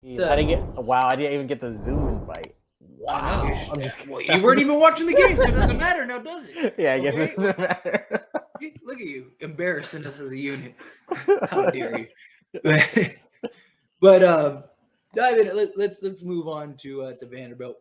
I didn't get. Wow, I didn't even get the Zoom invite. Wow, I'm just. Well, you weren't even watching the game, so it doesn't matter now, does it? Yeah, I guess it doesn't matter. Look at you, embarrassing us as a unit. How dare you? But David, let's move on to Vanderbilt,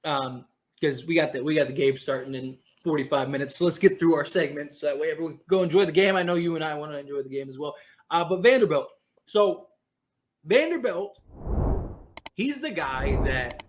because we got the game starting in 45 minutes. So let's get through our segments. That way, everyone can go enjoy the game. I know you and I want to enjoy the game as well. But Vanderbilt. So Vanderbilt, he's the guy that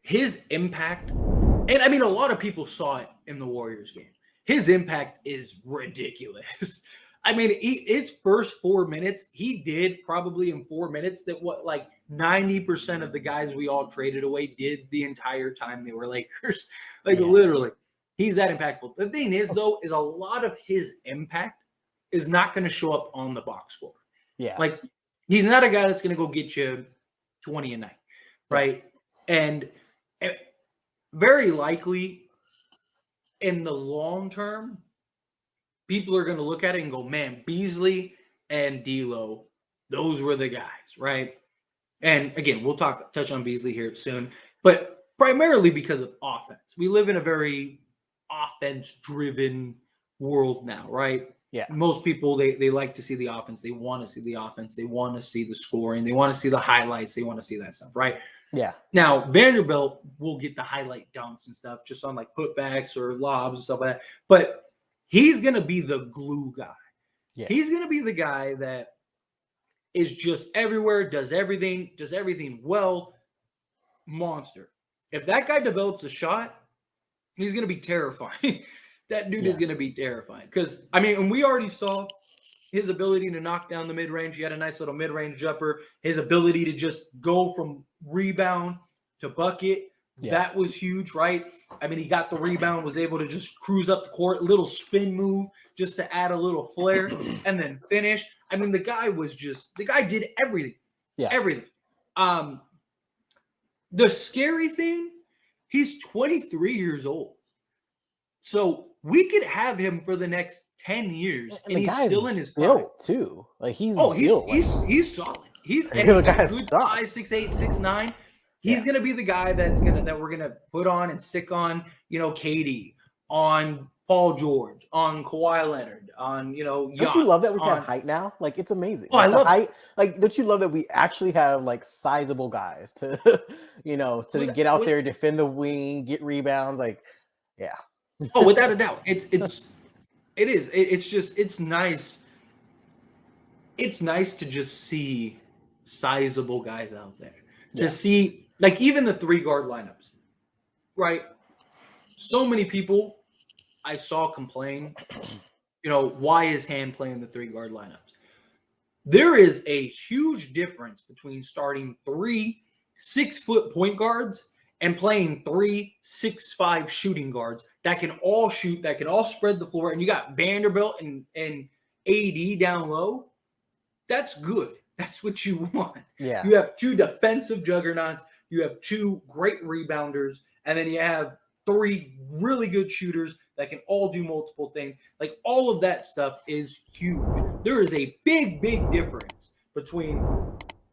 his impact, and I mean, a lot of people saw it in the Warriors game. His impact is ridiculous. I mean, his first 4 minutes, he did probably in 4 minutes that what like 90% of the guys we all traded away did the entire time they were Lakers. Literally, he's that impactful. The thing is, though, is a lot of his impact is not going to show up on the box score. Yeah. Like, he's not a guy that's going to go get you 20 a night, right? And very likely in the long term, people are going to look at it and go, man, Beasley and D'Lo, those were the guys, right? And again, we'll touch on Beasley here soon, but primarily because of offense. We live in a very offense-driven world now, right? Yeah. Most people, they like to see the offense. They want to see the offense. They want to see the scoring. They want to see the highlights. They want to see that stuff, right? Yeah. Now, Vanderbilt will get the highlight dunks and stuff just on like putbacks or lobs and stuff like that. But he's going to be the glue guy. Yeah. He's going to be the guy that is just everywhere, does everything well. Monster. If that guy develops a shot, he's going to be terrifying. That dude is going to be terrifying. Because, I mean, and we already saw his ability to knock down the mid-range. He had a nice little mid-range jumper. His ability to just go from rebound to bucket. Yeah. That was huge, right? I mean, he got the rebound, was able to just cruise up the court, little spin move just to add a little flair, and then finish. I mean, the guy did everything. Yeah. Everything. The scary thing, he's 23 years old. So we could have him for the next 10 years, and he's still in his prime. Too. Like he's he's solid. He's got good size, 6'8", 6'9". He's gonna be the guy that we're gonna put on and stick on, KD, on Paul George, on Kawhi Leonard, on Don't you love that we have height now? Like it's amazing. Oh, I love height. Like, don't you love that we actually have like sizable guys to, to get out there, defend the wing, get rebounds? Like, yeah. Oh, without a doubt, it's nice. It's nice to just see sizable guys out there. To see, like, even the 3-guard lineups, right? So many people I saw complain, why is Ham playing the 3-guard lineups? There is a huge difference between starting 3 6-foot point guards and playing 3 6'5" shooting guards that can all shoot, that can all spread the floor, and you got Vanderbilt and AD down low. That's good. That's what you want. Yeah. You have 2 defensive juggernauts. You have 2 great rebounders. And then you have 3 really good shooters that can all do multiple things. Like, all of that stuff is huge. There is a big, big difference between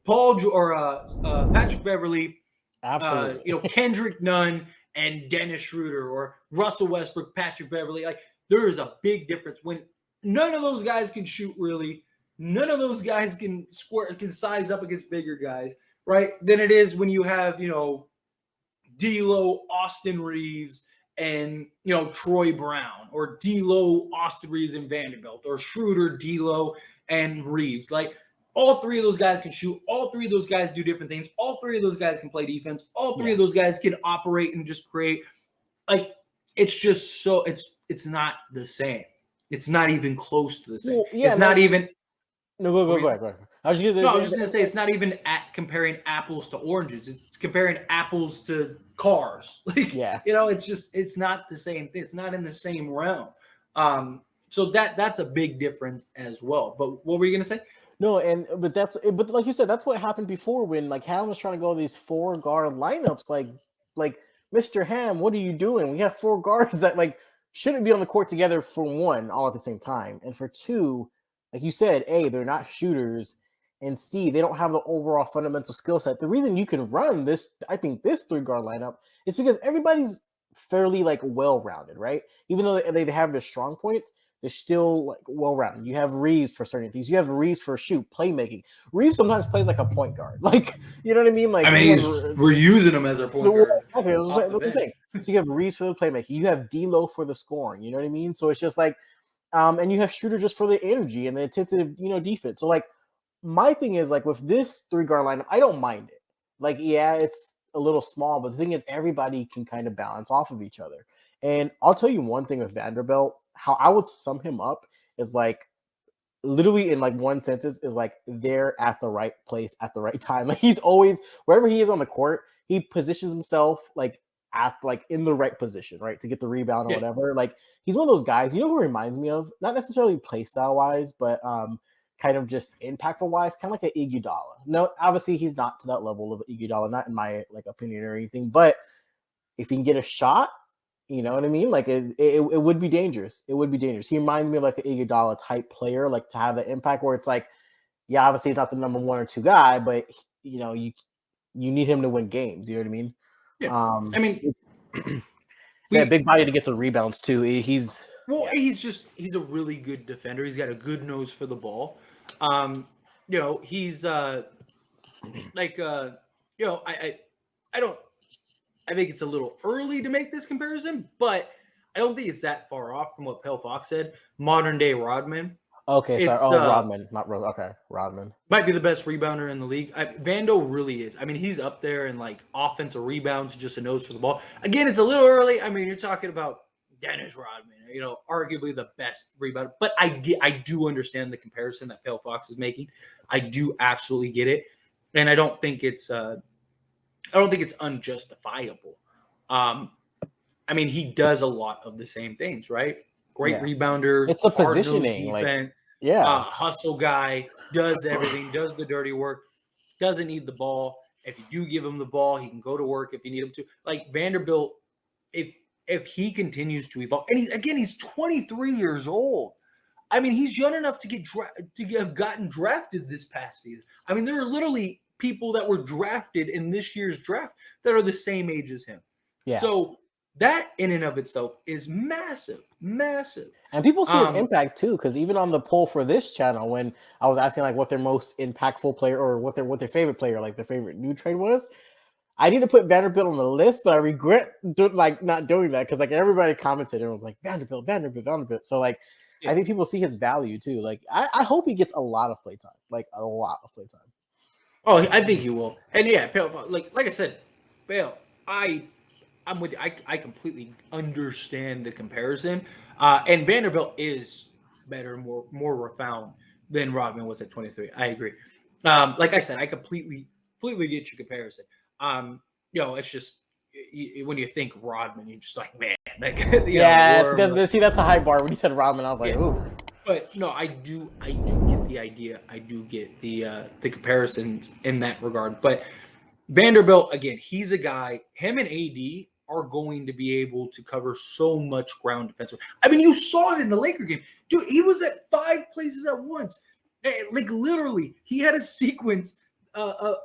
Patrick Beverley, absolutely, Kendrick Nunn, and Dennis Schroeder, or Russell Westbrook, Patrick Beverley. Like, there is a big difference when none of those guys can shoot really. None of those guys can size up against bigger guys, right? Than it is when you have, D'Lo, Austin Reeves, and, Troy Brown, or D'Lo, Austin Reeves, and Vanderbilt, or Schroeder, D'Lo, and Reeves. Like, all 3 of those guys can shoot. All 3 of those guys do different things. All 3 of those guys can play defense. All 3 of those guys can operate and just create. Like, it's just so it's not the same. It's not even close to the same. Well, yeah, it's not even. No, go ahead. I was just going to say, it's not even comparing apples to oranges. It's comparing apples to cars. Like, it's not the same thing. It's not in the same realm. So that's a big difference as well. But what were you going to say? No, but like you said, that's what happened before when like Ham was trying to go these 4-guard lineups. Like Mr. Ham, what are you doing? We have 4 guards that like shouldn't be on the court together, for one, all at the same time, and for 2. Like you said, they're not shooters, and C, they don't have the overall fundamental skill set. The reason you can run this, I think, this 3-guard lineup is because everybody's fairly like well-rounded, right? Even though they have their strong points, they're still like well-rounded. You have Reeves for certain things. You have Reeves for playmaking. Reeves sometimes plays like a point guard. Like, you know what I mean? Like, I mean, we're using him as our point guard. Okay, that's what I'm saying. So you have Reeves for the playmaking. You have D'Lo for the scoring. You know what I mean? So it's just like, and you have Schroeder just for the energy and the intensive, defense. So like, my thing is like with this 3-guard lineup, I don't mind it. Like, yeah, it's a little small, but the thing is, everybody can kind of balance off of each other. And I'll tell you one thing with Vanderbilt, how I would sum him up is like, literally in like one sentence, is like they're at the right place at the right time. Like he's always wherever he is on the court, he positions himself like at like in the right position, right, to get the rebound or whatever. Like he's one of those guys. You know who reminds me of? Not necessarily play style wise, but kind of just impactful wise, kind of like an Iguodala. No, obviously he's not to that level of Iguodala, not in my like opinion or anything. But if he can get a shot, you know what I mean? Like it would be dangerous. It would be dangerous. He reminds me of like an Iguodala type player, like to have an impact where it's like, yeah, obviously he's not the number 1 or 2 guy, but you need him to win games. You know what I mean? Yeah. I mean, big body to get the rebounds too. He's a really good defender. He's got a good nose for the ball. He's I think it's a little early to make this comparison, but I don't think it's that far off from what Pale Fox said. Modern day Roddman. Okay, sorry. Roddman, not Rose. Okay, Roddman might be the best rebounder in the league. Vando really is. I mean, he's up there in like offensive rebounds, just a nose for the ball. Again, it's a little early. I mean, you're talking about Dennis Roddman, arguably the best rebounder. But I do understand the comparison that Pale Fox is making. I do absolutely get it, and I don't think it's unjustifiable. I mean, he does a lot of the same things, right? Great rebounder. It's a positioning, defense, hustle guy, does everything, does the dirty work, doesn't need the ball. If you do give him the ball, he can go to work if you need him to. Like Vanderbilt, if he continues to evolve, and he's 23 years old. I mean, he's young enough to have gotten drafted this past season. I mean, there are literally people that were drafted in this year's draft that are the same age as him. Yeah. So that in and of itself is massive. And people see his impact too, because even on the poll for this channel, when I was asking like what their most impactful player or what their favorite player, like their favorite new trade was, I need to put Vanderbilt on the list, but I regret not doing that because like everybody commented, everyone's like Vanderbilt. So like I think people see his value too. Like I hope he gets a lot of playtime, like a lot of playtime. Oh, I think he will. And yeah, Pale, like I said, Pale, I'm with you. I completely understand the comparison. And Vanderbilt is better, more refined than Roddman was at 23. I agree. Like I said, I completely get your comparison. It's just when you think Roddman, you're just like, man. Like, see, that's a high bar. When you said Roddman, I was like, ooh. But no, I do get the idea. I do get the comparisons in that regard. But Vanderbilt, again, he's a guy. Him and AD are going to be able to cover so much ground defensively. I mean, you saw it in the Laker game, dude. He was at 5 places at once. Like literally, he had a sequence of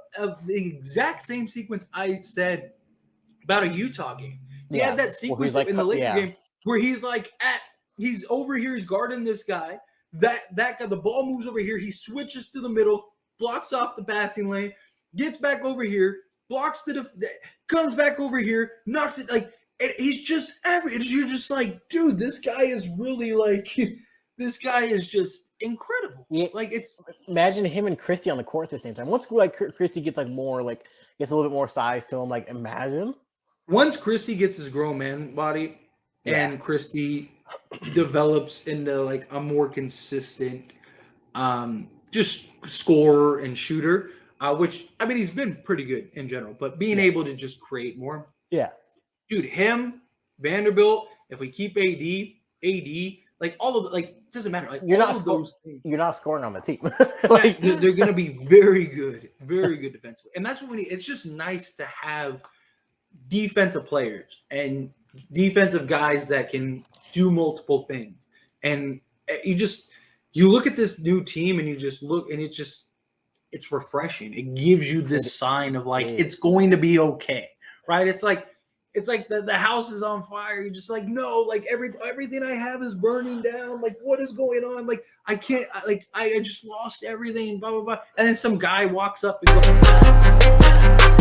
the exact same sequence I said about a Utah game. He had that sequence in the Laker game where he's like he's over here, he's guarding this guy. That guy, the ball moves over here. He switches to the middle, blocks off the passing lane, gets back over here, blocks comes back over here, knocks it. Like he's just you're just like, dude, this guy is really like, this guy is just incredible. Yeah. Like imagine him and Christie on the court at the same time. Once like Christie gets like more like gets a little bit more size to him, like imagine. Once Christie gets his grown man body and Christie develops into like a more consistent just scorer and shooter, which I mean he's been pretty good in general, but being able to just create more. Yeah. Dude, him, Vanderbilt, if we keep AD, like all of it, like it doesn't matter. Like you're not scoring on the team. Like they're gonna be very good defensively. And that's what it's just nice to have defensive players and defensive guys that can do multiple things. And you look at this new team and you just look and it's refreshing. It gives you this sign of like it's going to be okay, right? It's like the house is on fire. You're just like, no, like everything I have is burning down. Like, what is going on? Like, I can't. I just lost everything. Blah blah blah. And then some guy walks up and goes,